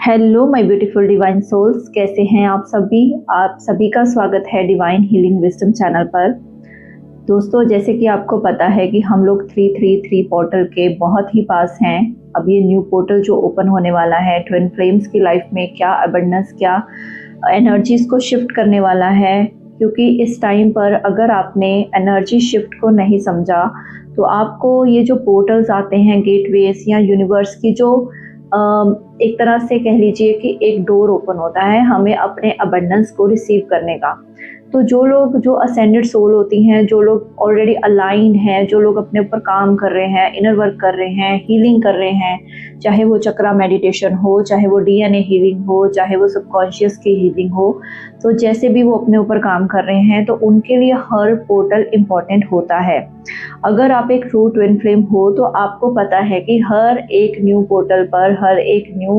Hello my beautiful divine souls, कैसे हैं आप सभी। आप सभी का स्वागत है डिवाइन हीलिंग विजडम चैनल पर। दोस्तों, जैसे कि आपको पता है कि हम लोग 333 पोर्टल के बहुत ही पास हैं। अब ये न्यू पोर्टल जो ओपन होने वाला है ट्विन फ्लेम्स की लाइफ में क्या अबंडेंस, क्या एनर्जीज को शिफ्ट करने वाला है, क्योंकि इस टाइम पर अगर आपने एनर्जी शिफ्ट को नहीं समझा तो आपको ये जो पोर्टल्स आते हैं, गेटवेज या यूनिवर्स की जो एक तरह से कह लीजिए कि एक डोर ओपन होता है हमें अपने अबंडेंस को रिसीव करने का। तो जो लोग जो असेंडेड सोल होती हैं, जो लोग ऑलरेडी अलाइंड हैं, जो लोग अपने ऊपर काम कर रहे हैं, इनर वर्क कर रहे हैं, हीलिंग कर रहे हैं, चाहे वो चक्रा मेडिटेशन हो, चाहे वो डीएनए हीलिंग हो, चाहे वो सबकॉन्शियस की हीलिंग हो, तो जैसे भी वो अपने ऊपर काम कर रहे हैं तो उनके लिए हर पोर्टल इम्पॉर्टेंट होता है। अगर आप एक ट्रू ट्विन फ्लेम हो तो आपको पता है कि हर एक न्यू पोर्टल पर, हर एक न्यू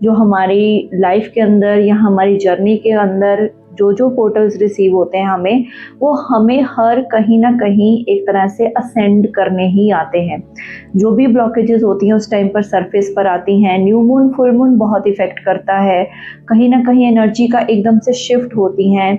जो हमारी लाइफ के अंदर या हमारी जर्नी के अंदर जो पोर्टल्स रिसीव होते हैं वो हमें हर कहीं ना कहीं एक तरह से असेंड करने ही आते हैं। जो भी ब्लॉकेजेस होती हैं उस टाइम पर सरफेस पर आती हैं। न्यू मून, फुल मून बहुत इफेक्ट करता है, कहीं ना कहीं एनर्जी का एकदम से शिफ्ट होती हैं।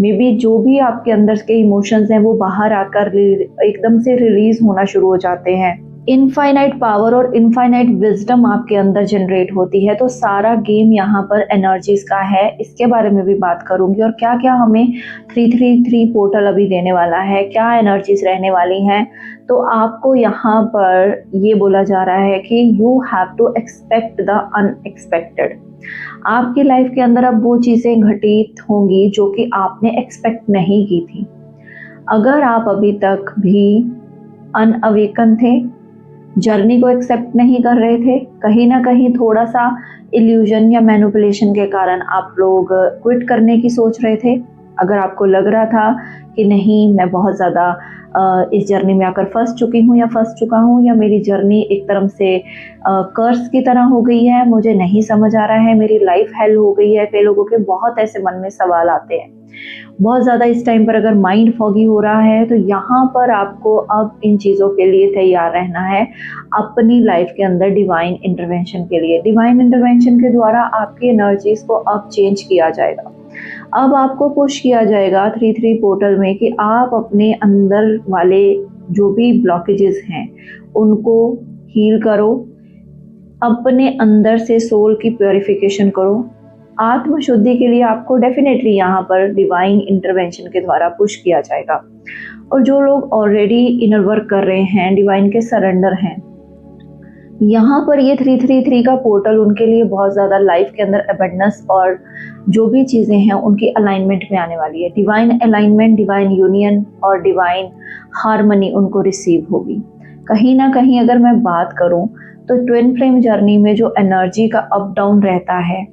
मे बी जो भी आपके अंदर के इमोशंस हैं वो बाहर आकर एकदम से रिलीज होना शुरू हो जाते हैं। इनफाइनाइट पावर और इनफाइनाइट विजडम आपके अंदर जनरेट होती है। तो सारा गेम यहाँ पर एनर्जीज का है, इसके बारे में भी बात करूंगी। और क्या क्या हमें 333 पोर्टल अभी देने वाला है, क्या एनर्जीज रहने वाली हैं। तो आपको यहाँ पर ये बोला जा रहा है कि you have to expect the unexpected. आपकी लाइफ के अंदर अब वो चीज़ें घटित होंगी जो कि आपने एक्सपेक्ट नहीं की थी। अगर आप अभी तक भी अनअवेकन थे, जर्नी को एक्सेप्ट नहीं कर रहे थे, कहीं ना कहीं थोड़ा सा इल्यूजन या मैनिपुलेशन के कारण आप लोग क्विट करने की सोच रहे थे, अगर आपको लग रहा था कि नहीं मैं बहुत ज़्यादा इस जर्नी में आकर फंस चुकी हूँ या फंस चुका हूँ, या मेरी जर्नी एक तरह से कर्स की तरह हो गई है, मुझे नहीं समझ आ रहा है, मेरी लाइफ हेल हो गई है। कई लोगों के बहुत ऐसे मन में सवाल आते हैं बहुत ज़्यादा। इस टाइम पर अगर माइंड फॉगी हो रहा है तो यहाँ पर आपको अब इन चीज़ों के लिए तैयार रहना है, अपनी लाइफ के अंदर डिवाइन इंटरवेंशन के लिए। डिवाइन इंटरवेंशन के द्वारा आपकी एनर्जीज को अब चेंज किया जाएगा। अब आपको पुश किया जाएगा 33 पोर्टल में कि आप अपने अंदर वाले जो भी ब्लॉकेजेस हैं उनको हील करो, अपने अंदर से सोल की प्योरिफिकेशन करो। आत्मशुद्धि के लिए आपको डेफिनेटली यहाँ पर डिवाइन इंटरवेंशन के द्वारा पुश किया जाएगा। और जो लोग ऑलरेडी इनर वर्क कर रहे हैं, डिवाइन के सरेंडर हैं, यहाँ पर ये 333 का पोर्टल उनके लिए बहुत ज़्यादा लाइफ के अंदर अबंडेंस और जो भी चीज़ें हैं उनकी अलाइनमेंट में आने वाली है। डिवाइन अलाइनमेंट, डिवाइन यूनियन और डिवाइन हार्मनी उनको रिसीव होगी। कहीं ना कहीं अगर मैं बात करूँ तो ट्विन फ्लेम जर्नी में जो एनर्जी का अप डाउन रहता है,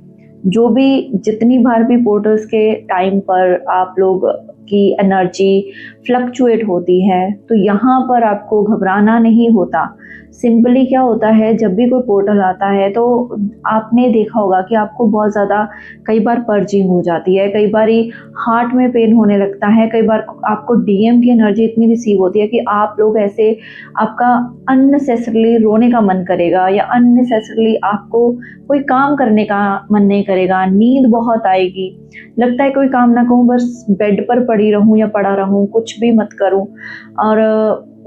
जो भी जितनी बार भी पोर्टल्स के टाइम पर आप लोग की एनर्जी फ्लक्चुएट होती है, तो यहाँ पर आपको घबराना नहीं होता। सिंपली क्या होता है, जब भी कोई पोर्टल आता है तो आपने देखा होगा कि आपको बहुत ज़्यादा कई बार पर्जिंग हो जाती है, कई बार हार्ट में पेन होने लगता है, कई बार आपको डीएम की एनर्जी इतनी रिसीव होती है कि आप लोग ऐसे, आपका अननेसेसरली रोने का मन करेगा या अननेसेसरली आपको कोई काम करने का मन नहीं करेगा, नींद बहुत आएगी, लगता है कोई काम ना कहूँ, बस बेड पर पड़ी रहूँ या पड़ा रहूँ, कुछ भी मत करूँ। और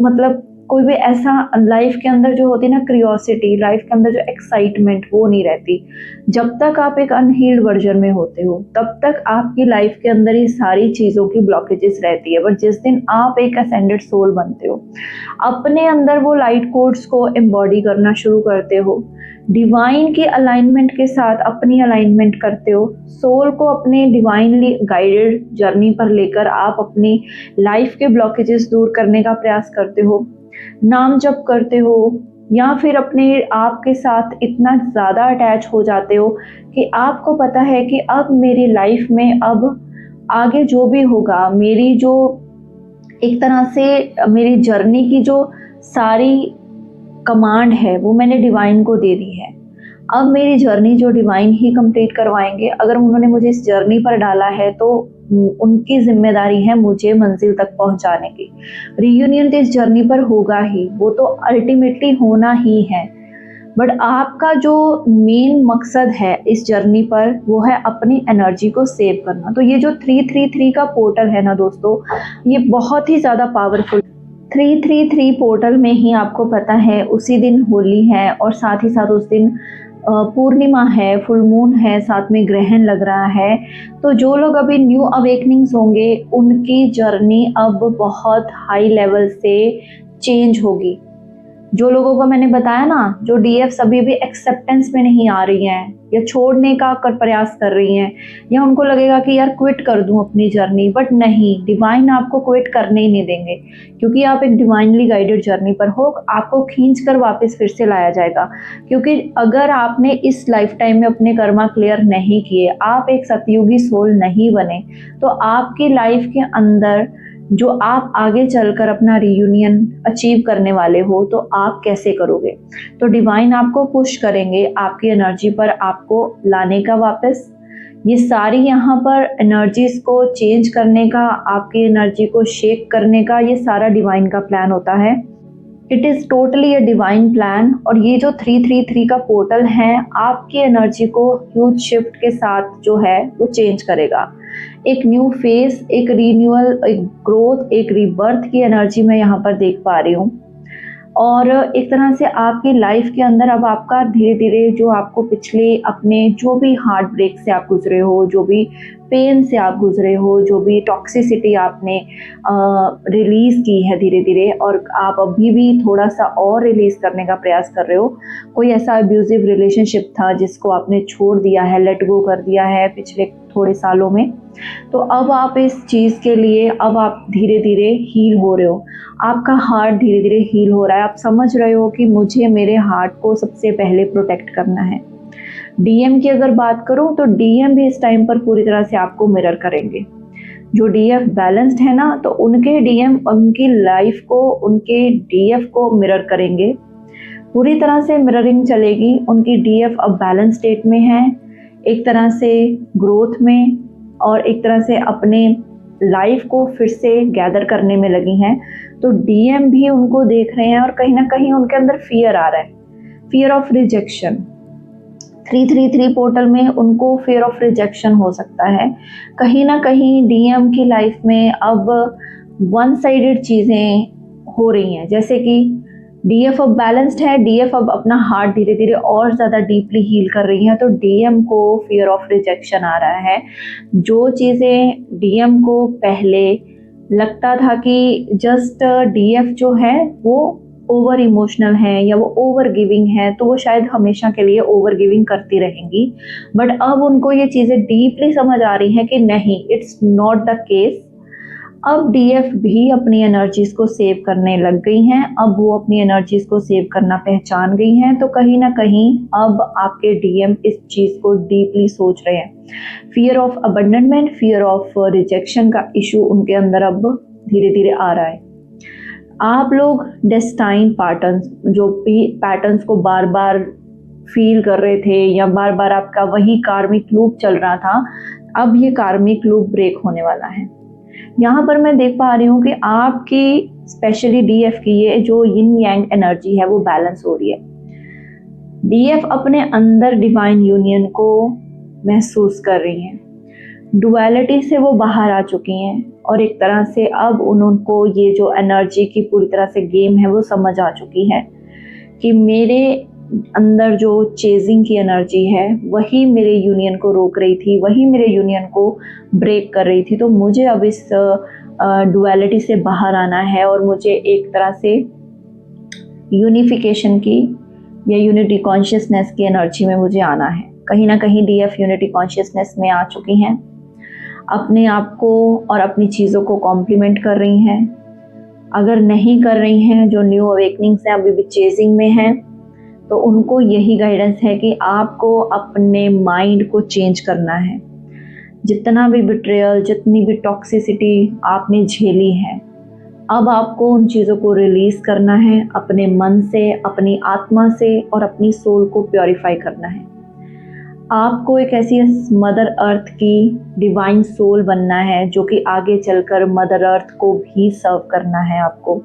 मतलब कोई भी ऐसा लाइफ के अंदर जो होती है ना क्यूरियोसिटी, लाइफ के अंदर जो एक्साइटमेंट, वो नहीं रहती। जब तक आप एक अनहील्ड वर्जन में होते हो तब तक आपकी लाइफ के अंदर ये सारी चीज़ों की ब्लॉकेजेस रहती है। पर जिस दिन आप एक असेंडेड सोल बनते हो, अपने अंदर वो लाइट कोड्स को एम्बॉडी करना शुरू करते हो, डिवाइन की अलाइनमेंट के साथ अपनी अलाइनमेंट करते हो, सोल को अपने डिवाइनली गाइडेड जर्नी पर लेकर आप अपनी लाइफ के ब्लॉकेजेस दूर करने का प्रयास करते हो, नाम जप करते हो, या फिर अपने आप के साथ इतना ज़्यादा अटैच हो जाते हो कि आपको पता है कि अब मेरी लाइफ में अब आगे जो भी होगा, मेरी जो एक तरह से मेरी जर्नी की जो सारी कमांड है वो मैंने डिवाइन को दे दी है। अब मेरी जर्नी जो डिवाइन ही कंप्लीट करवाएंगे। अगर उन्होंने मुझे इस जर्नी पर डाला है तो उनकी जिम्मेदारी है मुझे मंजिल तक पहुंचाने की। रियूनियन तो इस जर्नी पर होगा ही, वो तो अल्टीमेटली होना ही है। बट आपका जो मेन मकसद है इस जर्नी पर वो है अपनी एनर्जी को सेव करना। तो ये जो 333 का पोर्टल है ना दोस्तों, ये बहुत ही ज़्यादा पावरफुल। 333 पोर्टल में ही आपको पता है उसी दिन होली है और साथ ही साथ उस दिन पूर्णिमा है, फुल मून है, साथ में ग्रहण लग रहा है। तो जो लोग अभी न्यू अवेकनिंग्स होंगे उनकी जर्नी अब बहुत हाई लेवल से चेंज होगी। जो लोगों को मैंने बताया ना, जो डीएफ अभी भी एक्सेप्टेंस में नहीं आ रही हैं या छोड़ने का प्रयास कर रही हैं, या उनको लगेगा कि यार क्विट कर दूं अपनी जर्नी, बट नहीं, डिवाइन आपको क्विट करने ही नहीं देंगे, क्योंकि आप एक डिवाइनली गाइडेड जर्नी पर हो। आपको खींच कर वापस फिर से लाया जाएगा, क्योंकि अगर आपने इस लाइफ टाइम में अपने कर्मा क्लियर नहीं किए, आप एक सतयुगी सोल नहीं बने, तो आपकी लाइफ के अंदर जो आप आगे चलकर अपना रियूनियन अचीव करने वाले हो, तो आप कैसे करोगे। तो डिवाइन आपको पुश करेंगे आपकी एनर्जी पर आपको लाने का वापस। ये सारी यहाँ पर एनर्जीज को चेंज करने का, आपकी एनर्जी को शेक करने का, ये सारा डिवाइन का प्लान होता है। It is totally a divine plan. और ये जो 333 का पोर्टल है आपकी एनर्जी को ह्यूज शिफ्ट के साथ जो है वो चेंज करेगा। एक न्यू फेस, एक रीन्यूअल, एक ग्रोथ, एक रीबर्थ की एनर्जी मैं यहाँ पर देख पा रही हूँ। और एक तरह से आपकी लाइफ के अंदर अब आपका धीरे धीरे जो आपको पिछले अपने जो भी हार्ट ब्रेक से आप गुजरे हो, जो भी पेन से आप गुजरे हो, जो भी टॉक्सिसिटी आपने रिलीज़ की है धीरे धीरे, और आप अभी भी थोड़ा सा और रिलीज़ करने का प्रयास कर रहे हो, कोई ऐसा अब्यूजिव रिलेशनशिप था जिसको आपने छोड़ दिया है, लेट गो कर दिया है पिछले थोड़े सालों में, तो अब आप इस चीज़ के लिए अब आप धीरे धीरे हील हो रहे हो। आपका हार्ट धीरे धीरे हील हो रहा है। आप समझ रहे हो कि मुझे मेरे हार्ट को सबसे पहले प्रोटेक्ट करना है। डीएम की अगर बात करूं तो डीएम भी इस टाइम पर पूरी तरह से आपको मिरर करेंगे। जो डीएफ बैलेंस्ड है ना, तो उनके डीएम उनकी लाइफ को, उनके डीएफ को मिरर करेंगे। पूरी तरह से मिररिंग चलेगी। उनकी डीएफ अब बैलेंस स्टेट में है, एक तरह से ग्रोथ में, और एक तरह से अपने लाइफ को फिर से गैदर करने में लगी हैं। तो डीएम भी उनको देख रहे हैं और कहीं ना कहीं उनके अंदर फियर आ रहा है, फियर ऑफ रिजेक्शन। 333 पोर्टल में उनको फियर ऑफ रिजेक्शन हो सकता है। कहीं ना कहीं डीएम की लाइफ में अब वन साइडेड चीज़ें हो रही हैं, जैसे कि डीएफ अब बैलेंस्ड है, डीएफ अब अपना हार्ट धीरे धीरे और ज़्यादा डीपली हील कर रही है, तो डीएम को फियर ऑफ रिजेक्शन आ रहा है। जो चीज़ें डीएम को पहले लगता था कि जस्ट डीएफ जो है वो ओवर इमोशनल है या वो ओवर गिविंग है, तो वो शायद हमेशा के लिए ओवर गिविंग करती रहेंगी, बट अब उनको ये चीज़ें डीपली समझ आ रही हैं कि नहीं, इट्स नॉट द केस। अब डीएफ भी अपनी एनर्जीज को सेव करने लग गई हैं। अब वो अपनी एनर्जीज को सेव करना पहचान गई हैं, तो कहीं ना कहीं अब आपके डीएम इस चीज़ को डीपली सोच रहे हैं। Fear of abandonment, fear of rejection का इशू उनके अंदर अब धीरे धीरे आ रहा है। आप लोग डेस्टाइन पैटर्न्स, जो भी पैटर्न्स को बार बार फील कर रहे थे या बार बार आपका वही कार्मिक लूप चल रहा था, अब ये कार्मिक लूप ब्रेक होने वाला है। यहाँ पर मैं देख पा रही हूँ कि आपकी स्पेशली डीएफ की ये जो यिन यांग एनर्जी है वो बैलेंस हो रही है। डीएफ अपने अंदर डिवाइन यूनियन को महसूस कर रही हैं, डुअलिटी से वो बाहर आ चुकी हैं, और एक तरह से अब उनको ये जो एनर्जी की पूरी तरह से गेम है वो समझ आ चुकी है कि मेरे अंदर जो चेजिंग की एनर्जी है वही मेरे यूनियन को रोक रही थी, वही मेरे यूनियन को ब्रेक कर रही थी। तो मुझे अब इस डुअलिटी से बाहर आना है और मुझे एक तरह से यूनिफिकेशन की या यूनिटी कॉन्शियसनेस की एनर्जी में मुझे आना है। कहीं ना कहीं डीएफ यूनिटी कॉन्शियसनेस में आ चुकी हैं, अपने आप को और अपनी चीज़ों को कॉम्प्लीमेंट कर रही हैं। अगर नहीं कर रही हैं, जो न्यू अवेकनिंग्स हैं अभी भी चेजिंग में हैं, तो उनको यही गाइडेंस है कि आपको अपने माइंड को चेंज करना है। जितना भी बिट्रेयल, जितनी भी टॉक्सिसिटी आपने झेली है, अब आपको उन चीज़ों को रिलीज़ करना है, अपने मन से, अपनी आत्मा से और अपनी सोल को प्योरीफाई करना है। आपको एक ऐसी मदर अर्थ की डिवाइन सोल बनना है जो कि आगे चलकर मदर अर्थ को भी सर्व करना है। आपको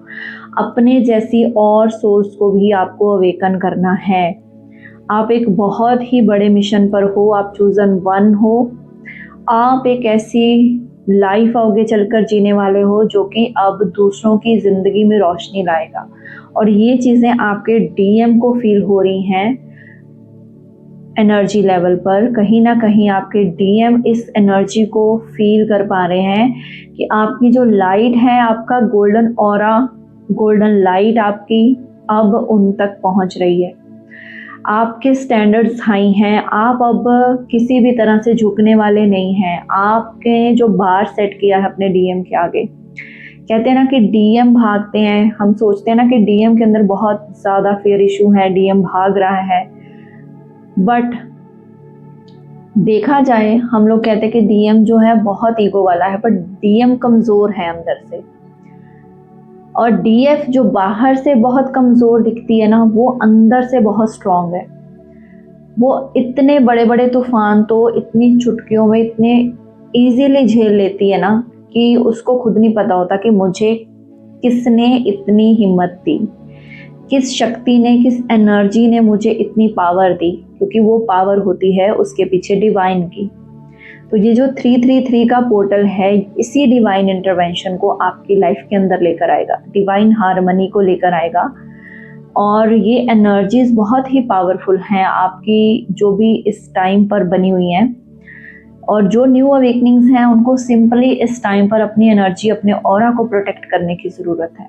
अपने जैसी और सोल्स को भी आपको अवेकन करना है। आप एक बहुत ही बड़े मिशन पर हो, आप चूजन वन हो। आप एक ऐसी लाइफ आगे चलकर जीने वाले हो जो कि अब दूसरों की ज़िंदगी में रोशनी लाएगा। और ये चीज़ें आपके डीएम को फील हो रही हैं एनर्जी लेवल पर। कहीं ना कहीं आपके डीएम इस एनर्जी को फील कर पा रहे हैं कि आपकी जो लाइट है, आपका गोल्डन ऑरा, गोल्डन लाइट आपकी अब उन तक पहुंच रही है। आपके स्टैंडर्ड्स हाई हैं, आप अब किसी भी तरह से झुकने वाले नहीं हैं। आपके जो बार सेट किया है अपने डीएम के आगे, कहते हैं ना कि डीएम भागते हैं, हम सोचते हैं ना कि डीएम के अंदर बहुत ज़्यादा फेयर इशू है, डीएम भाग रहा है, बट देखा जाए हम लोग कहते हैं कि डीएम जो है बहुत ईगो वाला है, बट डीएम कमज़ोर है अंदर से। और डीएफ जो बाहर से बहुत कमज़ोर दिखती है ना, वो अंदर से बहुत स्ट्रांग है। वो इतने बड़े बड़े तूफान तो इतनी चुटकियों में इतने इजीली झेल लेती है ना कि उसको खुद नहीं पता होता कि मुझे किसने इतनी हिम्मत दी, किस शक्ति ने, किस एनर्जी ने मुझे इतनी पावर दी, क्योंकि वो पावर होती है उसके पीछे डिवाइन की। तो ये जो 333 का पोर्टल है, इसी डिवाइन इंटरवेंशन को आपकी लाइफ के अंदर लेकर आएगा, डिवाइन हार्मनी को लेकर आएगा। और ये एनर्जीज बहुत ही पावरफुल हैं आपकी, जो भी इस टाइम पर बनी हुई हैं। और जो न्यू अवेकनिंग्स हैं उनको सिंपली इस टाइम पर अपनी एनर्जी, अपने ऑरा को प्रोटेक्ट करने की ज़रूरत है।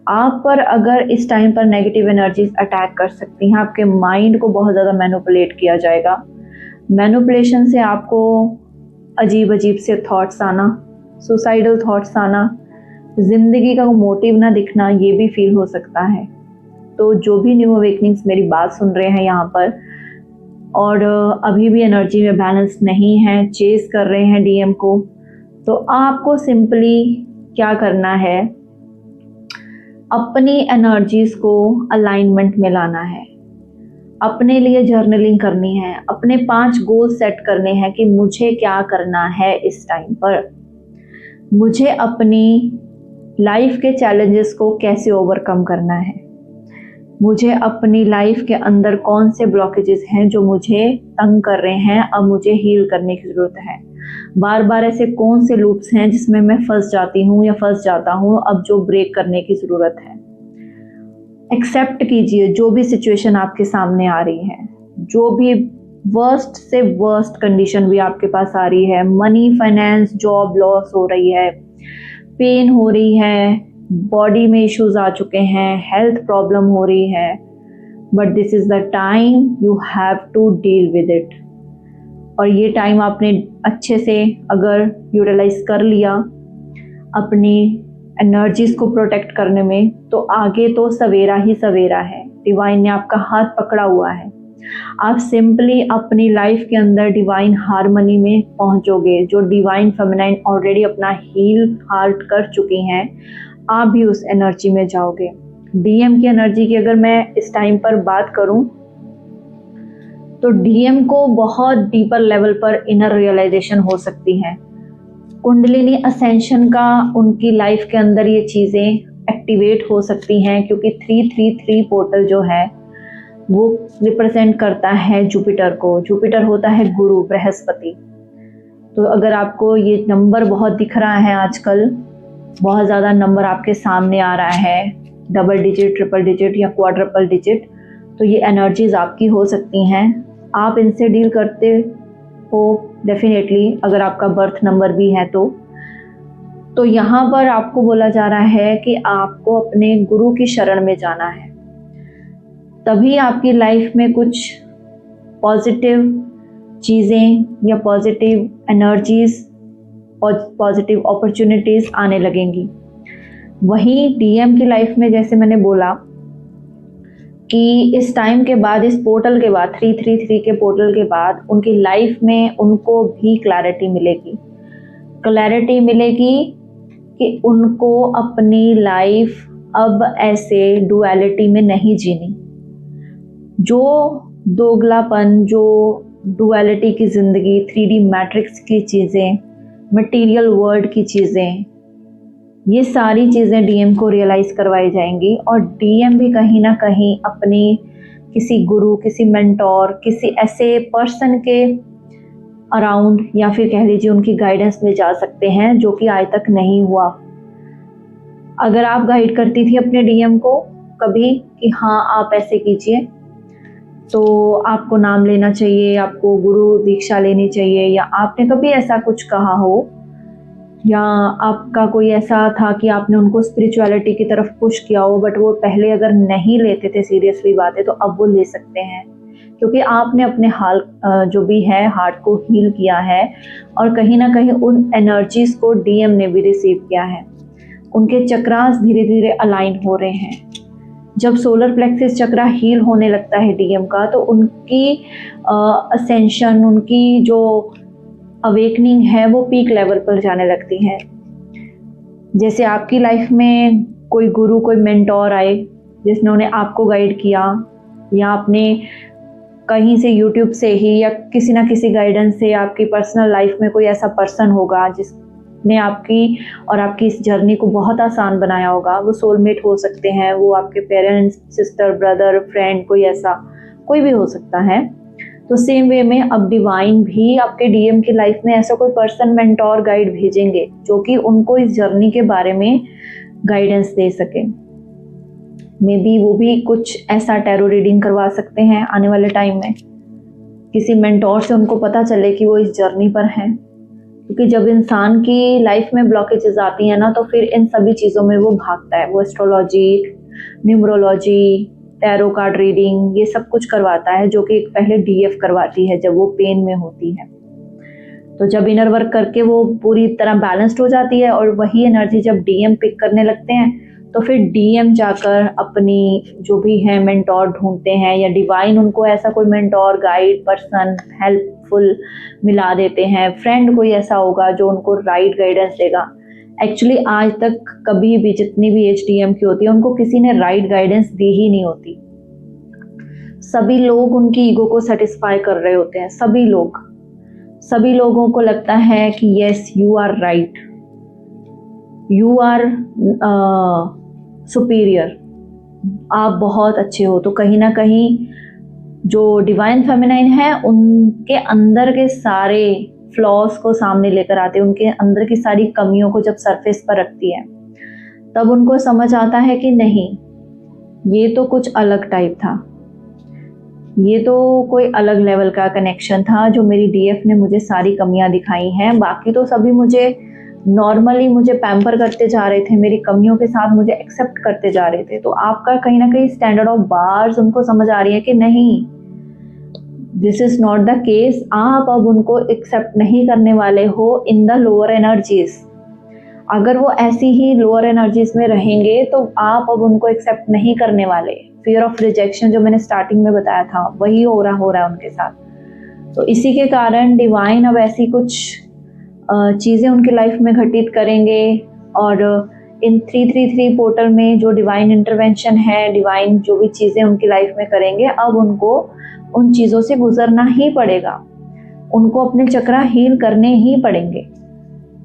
आप पर अगर इस टाइम पर नेगेटिव एनर्जीज अटैक कर सकती हैं, आपके माइंड को बहुत ज़्यादा मैनिपुलेट किया जाएगा। मैनिपुलेशन से आपको अजीब अजीब से थॉट्स आना, सुसाइडल थॉट्स आना, ज़िंदगी का मोटिव ना दिखना, ये भी फील हो सकता है। तो जो भी न्यू अवेकनिंग्स मेरी बात सुन रहे हैं यहाँ पर और अभी भी एनर्जी में बैलेंस नहीं है, चेस कर रहे हैं डीएम को, तो आपको सिंपली क्या करना है, अपनी एनर्जीज को अलाइनमेंट में लाना है। अपने लिए जर्नलिंग करनी है, अपने 5 गोल सेट करने हैं कि मुझे क्या करना है इस टाइम पर, मुझे अपनी लाइफ के चैलेंजेस को कैसे ओवरकम करना है, मुझे अपनी लाइफ के अंदर कौन से ब्लॉकेजेस हैं जो मुझे तंग कर रहे हैं, अब मुझे हील करने की ज़रूरत है। बार बार ऐसे कौन से लूप्स हैं जिसमें मैं फंस जाती हूँ या फंस जाता हूँ, अब जो ब्रेक करने की ज़रूरत है। एक्सेप्ट कीजिए जो भी सिचुएशन आपके सामने आ रही है, जो भी वर्स्ट से वर्स्ट कंडीशन भी आपके पास आ रही है, मनी, फाइनेंस, जॉब लॉस हो रही है, पेन हो रही है, बॉडी में इश्यूज आ चुके हैं, हेल्थ प्रॉब्लम हो रही है, but this is the time you have to deal with it. और ये टाइम आपने अच्छे से अगर यूटिलाइज कर लिया अपनी एनर्जीज को प्रोटेक्ट करने में, तो आगे तो सवेरा ही सवेरा है। डिवाइन ने आपका हाथ पकड़ा हुआ है। आप सिंपली अपनी लाइफ के अंदर डिवाइन हार्मनी में पहुंचोगे। जो डिवाइन फेमिनाइन ऑलरेडी अपना हील हार्ट कर चुकी हैं, आप भी उस एनर्जी में जाओगे। डीएम की एनर्जी की अगर मैं इस टाइम पर बात करूं, तो डीएम को बहुत डीपर लेवल पर इनर रियलाइजेशन हो सकती है। कुंडलिनी असेंशन का उनकी लाइफ के अंदर ये चीज़ें एक्टिवेट हो सकती हैं, क्योंकि 333 पोर्टल जो है वो रिप्रेजेंट करता है जुपिटर को। जुपिटर होता है गुरु, बृहस्पति। तो अगर आपको ये नंबर बहुत दिख रहा है आजकल, बहुत ज़्यादा नंबर आपके सामने आ रहा है, डबल डिजिट, ट्रिपल डिजिट या क्वाड्रपल डिजिट, तो ये एनर्जीज आपकी हो सकती हैं। आप इनसे डील करते हो डेफिनेटली, अगर आपका बर्थ नंबर भी है तो यहाँ पर आपको बोला जा रहा है कि आपको अपने गुरु की शरण में जाना है, तभी आपकी लाइफ में कुछ पॉजिटिव चीज़ें या पॉजिटिव एनर्जीज, पॉजिटिव अपॉर्चुनिटीज़ आने लगेंगी। वहीं डीएम की लाइफ में, जैसे मैंने बोला कि इस टाइम के बाद, इस पोर्टल के बाद, 333 के पोर्टल के बाद उनकी लाइफ में उनको भी क्लैरिटी मिलेगी। क्लैरिटी मिलेगी कि उनको अपनी लाइफ अब ऐसे डुअलिटी में नहीं जीनी। जो दोगलापन, जो डुअलिटी की ज़िंदगी, 3D मैट्रिक्स की चीज़ें, मटेरियल वर्ल्ड की चीज़ें, ये सारी चीज़ें डीएम को रियलाइज़ करवाई जाएंगी। और डीएम भी कहीं ना कहीं अपनी किसी गुरु, किसी मेंटोर, किसी ऐसे पर्सन के अराउंड या फिर कह लीजिए उनकी गाइडेंस में जा सकते हैं, जो कि आज तक नहीं हुआ। अगर आप गाइड करती थी अपने डीएम को कभी कि हाँ आप ऐसे कीजिए, तो आपको नाम लेना चाहिए, आपको गुरु दीक्षा लेनी चाहिए, या आपने कभी ऐसा कुछ कहा हो, या आपका कोई ऐसा था कि आपने उनको स्पिरिचुअलिटी की तरफ पुश किया हो, बट वो पहले अगर नहीं लेते थे सीरियसली बातें, तो अब वो ले सकते हैं, क्योंकि आपने अपने हाल जो भी है हार्ट को हील किया है, और कहीं ना कहीं उन एनर्जीज को डीएम ने भी रिसीव किया है। उनके चक्रास धीरे धीरे अलाइन हो रहे हैं। जब सोलर प्लेक्सिस चक्रा हील होने लगता है डीएम का, तो उनकी असेंशन, उनकी जो अवेकनिंग है वो पीक लेवल पर जाने लगती है। जैसे आपकी लाइफ में कोई गुरु, कोई मेंटोर आए जिन्होंने आपको गाइड किया, या आपने कहीं से यूट्यूब से ही या किसी ना किसी गाइडेंस से आपकी पर्सनल लाइफ में कोई ऐसा पर्सन होगा जिसने आपकी और आपकी इस जर्नी को बहुत आसान बनाया होगा। वो सोलमेट हो सकते हैं, वो आपके पेरेंट्स, सिस्टर, ब्रदर, फ्रेंड, कोई ऐसा कोई भी हो सकता है। तो सेम वे में अब डिवाइन भी आपके डीएम की लाइफ में ऐसा कोई पर्सन, मेंटोर, गाइड भेजेंगे जो कि उनको इस जर्नी के बारे में गाइडेंस दे सके। मे बी वो भी कुछ ऐसा टैरो रीडिंग करवा सकते हैं आने वाले टाइम में, किसी मेंटोर से उनको पता चले कि वो इस जर्नी पर हैं। क्योंकि जब इंसान की लाइफ में ब्लॉकेजेस आती हैं ना, तो फिर इन सभी चीज़ों में वो भागता है। वो astrology, numerology, tarot card reading, ये सब कुछ करवाता है, जो कि पहले डीएफ करवाती है जब वो पेन में होती है। तो जब इनर वर्क करके वो पूरी तरह बैलेंस्ड हो जाती है, और वही एनर्जी जब डीएम पिक करने लगते हैं, तो फिर डीएम जाकर अपनी जो भी है मेंटोर ढूंढते हैं, या डिवाइन उनको ऐसा कोई मेंटोर, गाइड, पर्सन, हेल्पफुल मिला देते हैं। फ्रेंड कोई ऐसा होगा जो उनको राइट गाइडेंस देगा। एक्चुअली आज तक कभी भी जितनी भी एज डीएम की होती है, उनको किसी ने राइट गाइडेंस दी ही नहीं होती। सभी लोग उनकी ईगो को सेटिस्फाई कर रहे होते हैं। सभी लोगों को लगता है कि yes you are right, you are superior, आप बहुत अच्छे हो। तो कहीं ना कहीं जो डिवाइन फेमिनाइन है, उनके अंदर के सारे फ्लॉज को सामने लेकर आते हैं, उनके अंदर की सारी कमियों को जब सरफेस पर रखती है, तब उनको समझ आता है कि नहीं, ये तो कुछ अलग टाइप था, ये तो कोई अलग लेवल का कनेक्शन था जो मेरी डीएफ ने मुझे सारी कमियां दिखाई हैं। बाकी तो सभी मुझे नॉर्मली मुझे पैम्पर करते जा रहे थे, मेरी कमियों के साथ मुझे एक्सेप्ट करते जा रहे थे। तो आपका कहीं ना कहीं स्टैंडर्ड ऑफ बार्स उनको समझ आ रही है कि नहीं, this is not the case. आप अब उनको एक्सेप्ट नहीं करने वाले हो इन द लोअर एनर्जीज। अगर वो ऐसी ही लोअर एनर्जीज में रहेंगे तो आप अब उनको एक्सेप्ट नहीं करने वाले। फियर ऑफ रिजेक्शन जो मैंने स्टार्टिंग में बताया था, वही हो रहा है उनके साथ। तो इसी के कारण डिवाइन अब ऐसी कुछ चीज़ें उनकी लाइफ में घटित करेंगे, और इन 333 पोर्टल में जो डिवाइन इंटरवेंशन है, डिवाइन जो भी चीज़ें उनकी लाइफ में करेंगे, अब उनको उन चीज़ों से गुजरना ही पड़ेगा। उनको अपने चक्रा हील करने ही पड़ेंगे।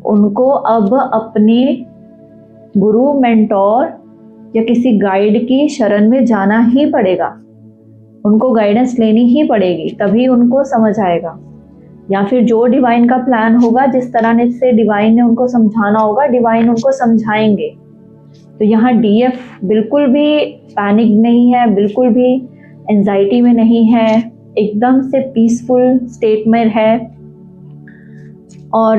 उनको अब अपने गुरु, मेंटोर या किसी गाइड की शरण में जाना ही पड़ेगा। उनको गाइडेंस लेनी ही पड़ेगी, तभी उनको समझ आएगा। या फिर जो डिवाइन का प्लान होगा, जिस तरह से डिवाइन ने उनको समझाना होगा, डिवाइन उनको समझाएंगे। तो यहाँ डीएफ बिल्कुल भी पैनिक नहीं है, बिल्कुल भी एंजाइटी में नहीं है, एकदम से पीसफुल स्टेट में है। और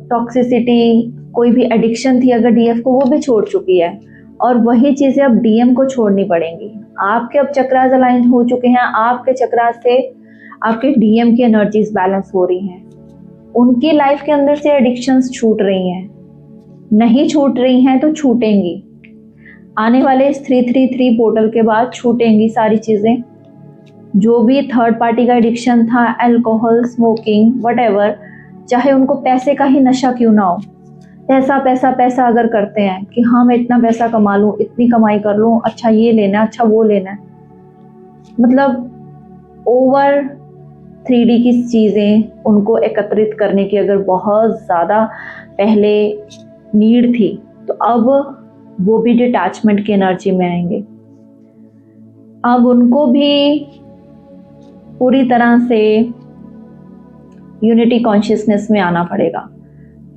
टॉक्सिसिटी, कोई भी एडिक्शन थी अगर डीएफ को, वो भी छोड़ चुकी है। और वही चीज़ें अब डीएम को छोड़नी पड़ेंगी। आपके अब चक्रास अलाइन हो चुके हैं, आपके चक्रास से आपके डीएम की एनर्जीज बैलेंस हो रही हैं। उनकी लाइफ के अंदर से एडिक्शंस छूट रही हैं, नहीं छूट रही हैं तो छूटेंगी। आने वाले इस 333 पोर्टल के बाद छूटेंगी सारी चीज़ें। जो भी थर्ड पार्टी का एडिक्शन था, अल्कोहल, स्मोकिंग, व्हाटएवर, चाहे उनको पैसे का ही नशा क्यों ना हो, पैसा पैसा पैसा अगर करते हैं कि हाँ मैं इतना पैसा कमा लूँ, इतनी कमाई कर लूँ, अच्छा ये लेना, अच्छा वो लेना, मतलब ओवर 3D की चीज़ें उनको एकत्रित करने की अगर बहुत ज़्यादा पहले नीड थी, तो अब वो भी डिटैचमेंट की एनर्जी में आएंगे। अब उनको भी पूरी तरह से यूनिटी कॉन्शियसनेस में आना पड़ेगा,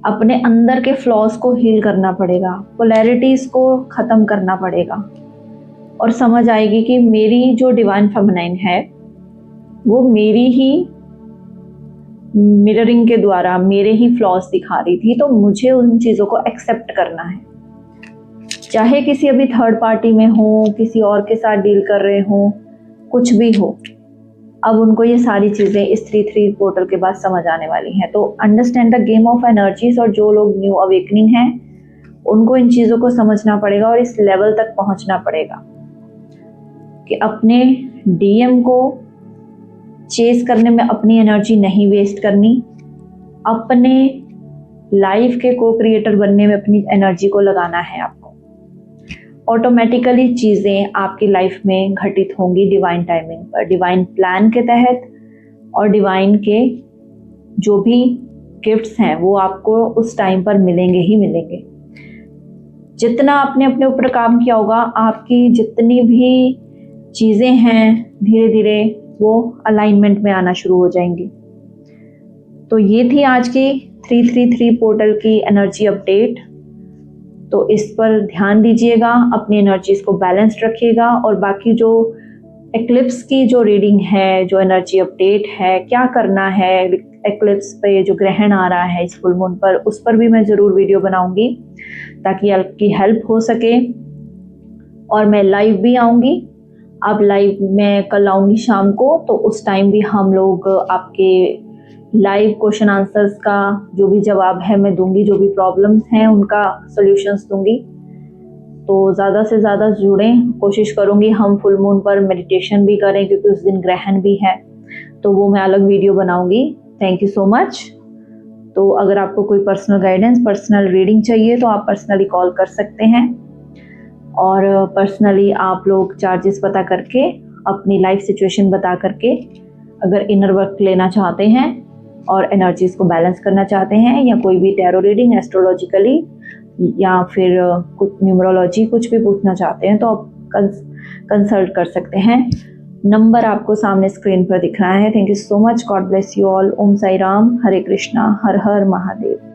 अपने अंदर के फ्लॉज को हील करना पड़ेगा, पोलैरिटीज़ को ख़त्म करना पड़ेगा और समझ आएगी कि मेरी जो डिवाइन फेमिनाइन है वो मेरी ही मिररिंग के द्वारा मेरे ही फ्लॉज दिखा रही थी, तो मुझे उन चीज़ों को एक्सेप्ट करना है। चाहे किसी अभी थर्ड पार्टी में हो, किसी और के साथ डील कर रहे हो, कुछ भी हो, अब उनको ये सारी चीज़ें इस 3-3 पोर्टल के बाद समझ आने वाली हैं। तो understand the game of energies, और जो लोग न्यू अवेकनिंग हैं उनको इन चीज़ों को समझना पड़ेगा और इस लेवल तक पहुंचना पड़ेगा कि अपने डीएम को चेस करने में अपनी एनर्जी नहीं वेस्ट करनी, अपने लाइफ के को क्रिएटर बनने में अपनी एनर्जी को लगाना है आपको। ऑटोमेटिकली चीज़ें आपकी लाइफ में घटित होंगी डिवाइन टाइमिंग पर, डिवाइन प्लान के तहत, और डिवाइन के जो भी गिफ्ट्स हैं वो आपको उस टाइम पर मिलेंगे ही मिलेंगे। जितना आपने अपने ऊपर काम किया होगा, आपकी जितनी भी चीज़ें हैं धीरे धीरे वो अलाइनमेंट में आना शुरू हो जाएंगी। तो ये थी आज की 333 पोर्टल की एनर्जी अपडेट। तो इस पर ध्यान दीजिएगा, अपनी एनर्जीज को बैलेंस्ड रखिएगा, और बाकी जो एक्लिप्स की जो रीडिंग है, जो एनर्जी अपडेट है, क्या करना है एक्लिप्स पे, जो ग्रहण आ रहा है इस फुल मून पर, उस पर भी मैं ज़रूर वीडियो बनाऊंगी ताकि आपकी हेल्प हो सके। और मैं लाइव भी आऊँगी, अब लाइव मैं कल आऊँगी शाम को, तो उस टाइम भी हम लोग आपके लाइव क्वेश्चन आंसर्स का जो भी जवाब है मैं दूंगी, जो भी प्रॉब्लम्स हैं उनका सॉल्यूशंस दूंगी। तो ज़्यादा से ज़्यादा जुड़ें, कोशिश करूंगी हम फुल मून पर मेडिटेशन भी करें क्योंकि उस दिन ग्रहण भी है, तो वो मैं अलग वीडियो बनाऊंगी। Thank you so much. तो अगर आपको कोई पर्सनल गाइडेंस, पर्सनल रीडिंग चाहिए तो आप पर्सनली कॉल कर सकते हैं, और पर्सनली आप लोग चार्जेस पता करके, अपनी लाइफ सिचुएशन बता करके, अगर इनर वर्क लेना चाहते हैं और एनर्जीज को बैलेंस करना चाहते हैं, या कोई भी टैरो रीडिंग, एस्ट्रोलॉजिकली, या फिर कुछ न्यूमरोलॉजी, कुछ भी पूछना चाहते हैं, तो आप कंसल्ट कर सकते हैं। नंबर आपको सामने स्क्रीन पर दिख रहा है। Thank you so much. God bless you all. Om Sai Ram, Hare Krishna, Har Har Mahadev.